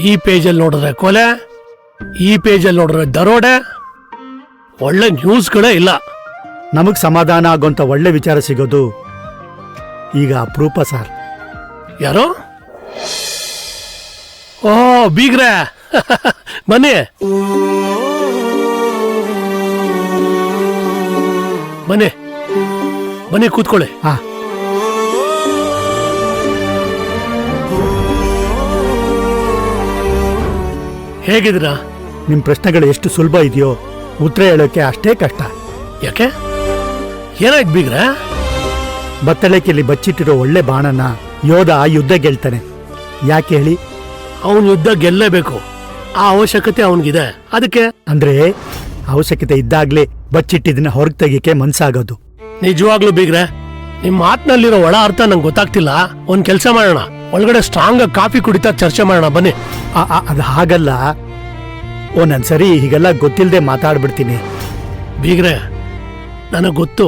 ಈ ಪೇಜಲ್ಲಿ ನೋಡಿದ್ರೆ ಕೊಲೆ, ಈ ಪೇಜಲ್ಲಿ ನೋಡಿದ್ರೆ ದರೋಡೆ, ಒಳ್ಳೆ ನ್ಯೂಸ್ಗಳೇ ಇಲ್ಲ. ನಮಗ್ ಸಮಾಧಾನ ಆಗೋಂಥ ಒಳ್ಳೆ ವಿಚಾರ ಸಿಗೋದು ಈಗ ಅಪರೂಪ ಸರ್. ಯಾರು? ಓ ಬೀಗ್ರೆ ಬನ್ನಿ ಬನ್ನಿ ಬನ್ನಿ ಕೂತ್ಕೊಳ್ಳಿ. ಹಾ, ಹೇಗಿದ್ದೀರಾ? ನಿಮ್ ಪ್ರಶ್ನೆಗಳು ಎಷ್ಟು ಸುಲಭ ಇದೆಯೋ ಉತ್ತರ ಹೇಳೋಕೆ ಅಷ್ಟೇ ಕಷ್ಟ. ಯಾಕೆ? ಏನಾಯ್ತು ಬೀಗ್ರೆ? ಬತ್ತಳಿಕೆಯಲ್ಲಿ ಬಚ್ಚಿಟ್ಟಿರೋ ಒಳ್ಳೆ ಬಾಣನ ಯೋಧ ಯುದ್ಧ ಗೆಲ್ತಾನೆ. ಯಾಕೆ ಹೇಳಿ? ಅವನು ಯುದ್ಧ ಗೆಲ್ಲೇಬೇಕು, ಆ ಅವಶ್ಯಕತೆ ಅವನಿಗಿದೆ. ಅದಕ್ಕೆ ಅಂದ್ರೆ ಅವಶ್ಯಕತೆ ಇದ್ದಾಗ್ಲೇ ಬಚ್ಚಿಟ್ಟಿದ್ದನ್ನ ಹೊರಗೆ ತೆಗಿಯಕ್ಕೆ ಮನ್ಸಾಗೋದು. ನಿಜವಾಗ್ಲೂ ಬೀಗ್ರೆ, ನಿಮ್ ಮಾತಿನಲ್ಲಿರೋ ಒಳ ಅರ್ಥ ನಂಗೆ ಗೊತ್ತಾಗ್ತಿಲ್ಲ. ಒಂದ್ ಕೆಲಸ ಮಾಡೋಣ, ಒಳಗಡೆ ಸ್ಟ್ರಾಂಗ್ ಕಾಫಿ ಕುಡಿತಾ ಚರ್ಚೆ ಮಾಡೋಣ ಬನ್ನಿ. ಅದು ಹಾಗಲ್ಲ. ಒಂದೊಂದ್ಸರಿ ಹೀಗೆಲ್ಲ ಗೊತ್ತಿಲ್ಲದೆ ಮಾತಾಡ್ಬಿಡ್ತೀನಿ. ಬೀಗ್ರೆ, ನನಗೆ ಗೊತ್ತು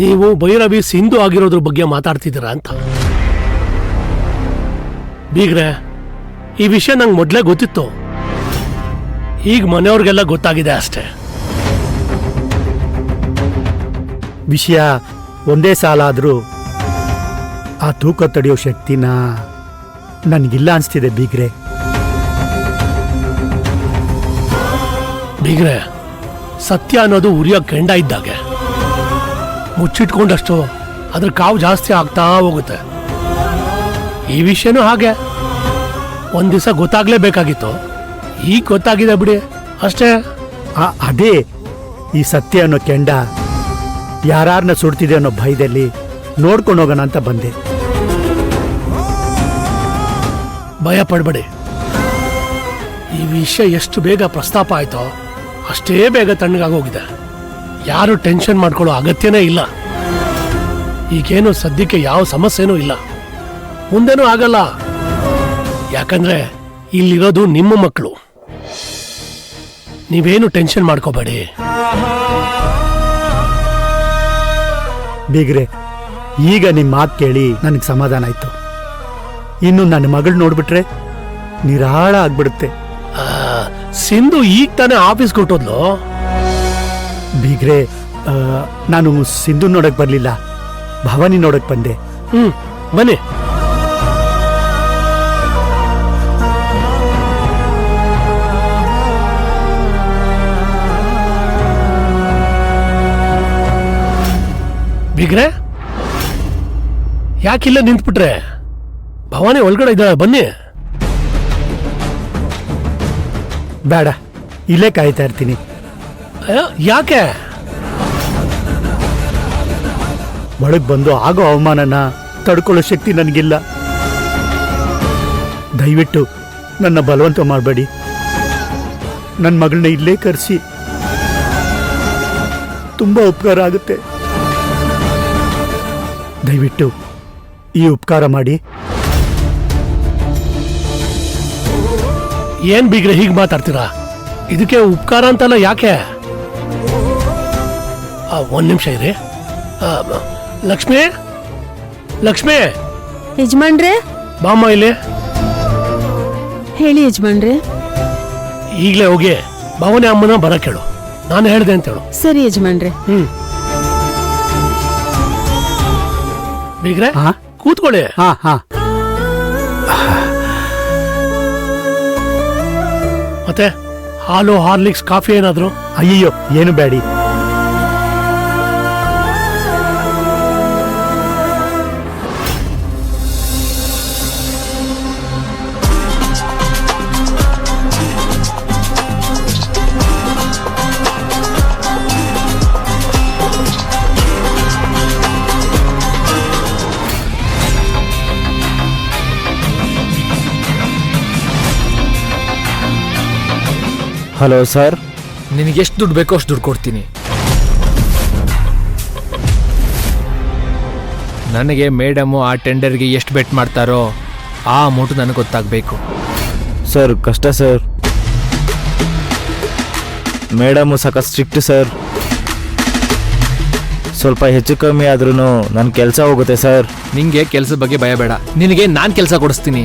ನೀವು ಭೈರವಿ ಸಿಂಧು ಆಗಿರೋದ್ರ ಬಗ್ಗೆ ಮಾತಾಡ್ತಿದ್ದೀರಾ ಅಂತ. ಬೀಗ್ರೆ, ಈ ವಿಷಯ ನಂಗೆ ಮೊದಲೇ ಗೊತ್ತಿತ್ತು, ಈಗ ಮನೆಯವ್ರಿಗೆಲ್ಲ ಗೊತ್ತಾಗಿದೆ ಅಷ್ಟೇ. ವಿಷಯ ಒಂದೇ ಸಾಲ ಆದ್ರೂ ಆ ತೂಕ ತಡೆಯೋ ಶಕ್ತಿನ ನನಗಿಲ್ಲ ಅನ್ಸ್ತಿದೆ ಬೀಗ್ರೆ. ಬೀಗ್ರೆ, ಸತ್ಯ ಅನ್ನೋದು ಉರಿಯೋ ಕೆಂಡ ಇದ್ದಾಗೆ, ಮುಚ್ಚಿಟ್ಕೊಂಡಷ್ಟು ಅದ್ರ ಕಾವು ಜಾಸ್ತಿ ಆಗ್ತಾ ಹೋಗುತ್ತೆ. ಈ ವಿಷಯನೂ ಹಾಗೆ, ಒಂದ್ ದಿವಸ ಗೊತ್ತಾಗ್ಲೇಬೇಕಾಗಿತ್ತು, ಈಗ ಗೊತ್ತಾಗಿದೆ ಬಿಡಿ ಅಷ್ಟೇ. ಅದೇ ಈ ಸತ್ಯ ಅನ್ನೋ ಕೆಂಡ ಯಾರನ್ನ ಸುಡ್ತಿದೆ ಅನ್ನೋ ಭಯದಲ್ಲಿ ನೋಡ್ಕೊಂಡು ಹೋಗೋಣ ಅಂತ ಬಂದೆ. ಭಯ ಪಡ್ಬೇಡಿ, ಈ ವಿಷಯ ಎಷ್ಟು ಬೇಗ ಪ್ರಸ್ತಾಪ ಆಯ್ತೋ ಅಷ್ಟೇ ಬೇಗ ತಣ್ಣಗಾಗೋಗಿದೆ. ಯಾರು ಟೆನ್ಷನ್ ಮಾಡ್ಕೊಳ್ಳೋ ಅಗತ್ಯನೇ ಇಲ್ಲ. ಈಗೇನು ಸದ್ಯಕ್ಕೆ ಯಾವ ಸಮಸ್ಯೆನೂ ಇಲ್ಲ, ಮುಂದೇನೂ ಆಗಲ್ಲ. ಯಾಕಂದ್ರೆ ಇಲ್ಲಿರೋದು ನಿಮ್ಮ ಮಕ್ಕಳು. ನೀವೇನು ಟೆನ್ಷನ್ ಮಾಡ್ಕೋಬೇಡಿ. ಬೀಗ್ರೆ, ಈಗ ನಿಮ್ಮ ಮಾತು ಕೇಳಿ ನನಗೆ ಸಮಾಧಾನ ಆಯ್ತು. ಇನ್ನು ನನ್ನ ಮಗಳು ನೋಡ್ಬಿಟ್ರೆ ನಿರಾಳ ಆಗ್ಬಿಡುತ್ತೆ. ಸಿಂಧು ಈಗ ತಾನೇ ಆಫೀಸ್ ಕೊಟ್ಟೋದ್ಲು. ಬೀಗ್ರೆ, ನಾನು ಸಿಂಧು ನೋಡಕ್ ಬರ್ಲಿಲ್ಲ, ಭವಾನಿ ನೋಡಕ್ ಬಂದೆ. ಬನ್ನಿ. ಬೀಗ್ರೆ, ಯಾಕಿಲ್ಲ ನಿಂತ್ಬಿಟ್ರೆ? ಭವಾನಿ ಒಳಗಡೆ ಇದ್ದಾಳೆ, ಬನ್ನಿ. ಬೇಡ, ಇಲ್ಲೇ ಕಾಯ್ತಾ ಇರ್ತೀನಿ. ಯಾಕೆ? ಒಳಗ್ ಬಂದು ಆಗೋ ಅವಮಾನನ ತಡ್ಕೊಳ್ಳೋ ಶಕ್ತಿ ನನಗಿಲ್ಲ. ದಯವಿಟ್ಟು ನನ್ನ ಬಲವಂತ ಮಾಡಬೇಡಿ. ನನ್ನ ಮಗಳನ್ನ ಇಲ್ಲೇ ಕರೆಸಿ, ತುಂಬಾ ಉಪಕಾರ ಆಗುತ್ತೆ. ದಯವಿಟ್ಟು ಈ ಉಪಕಾರ ಮಾಡಿ. ಏನ್ ಬೀಗ್ರೆ ಹೀಗೆ ಮಾತಾಡ್ತೀರಾ? ಇದಕ್ಕೆ ಉಪಕಾರ ಅಂತಲ್ಲ. ಯಾಕೆ? ಒಂದ್ ನಿಮಿಷ ಇರಿ. ಲಕ್ಷ್ಮಿ, ಲಕ್ಷ್ಮಿ, ಯಜಮಾನ್ರೆ. ಬಾಮ್ಮ ಇಲ್ಲಿ. ಹೇಳಿ ಯಜಮಾನ್ರೆ. ಈಗಲೇ ಹೋಗಿ ಭವಾನಿ ಅಮ್ಮನ ಬರಕ್ ಹೇಳು, ನಾನು ಹೇಳ್ದೆ ಅಂತ ಹೇಳು. ಸರಿ ಯಜಮಾನ್ರೆ. ಬೀಗ್ರೆ, ಕೂತ್ಕೊಳ್ಳಿ. ಹಾ ಹಾ. ಮತ್ತೆ ಹಾಲು, ಹಾರ್ಲಿಕ್ಸ್, ಕಾಫಿ ಏನಾದ್ರು? ಅಯ್ಯೋ, ಏನು ಬೇಡಿ. ಹಲೋ ಸರ್, ನಿನಗೆ ಎಷ್ಟು ದುಡ್ಡು ಬೇಕೋ ಅಷ್ಟು ದುಡ್ಡು ಕೊಡ್ತೀನಿ. ನನಗೆ ಮೇಡಮು ಆ ಟೆಂಡರ್ಗೆ ಎಷ್ಟು ಬೆಟ್ ಮಾಡ್ತಾರೋ ಆ ಅಮೌಂಟು ನನಗೆ ಗೊತ್ತಾಗಬೇಕು. ಸರ್ ಕಷ್ಟ ಸರ್, ಮೇಡಮು ಸಖತ್ ಸ್ಟ್ರಿಕ್ಟ್ ಸರ್. ಸ್ವಲ್ಪ ಹೆಚ್ಚು ಕಮ್ಮಿ ಆದ್ರೂ ನನ್ನ ಕೆಲಸ ಹೋಗುತ್ತೆ ಸರ್. ನಿಂಗೆ ಕೆಲಸದ ಬಗ್ಗೆ ಭಯ ಬೇಡ, ನಿನಗೆ ನಾನು ಕೆಲಸ ಕೊಡಿಸ್ತೀನಿ.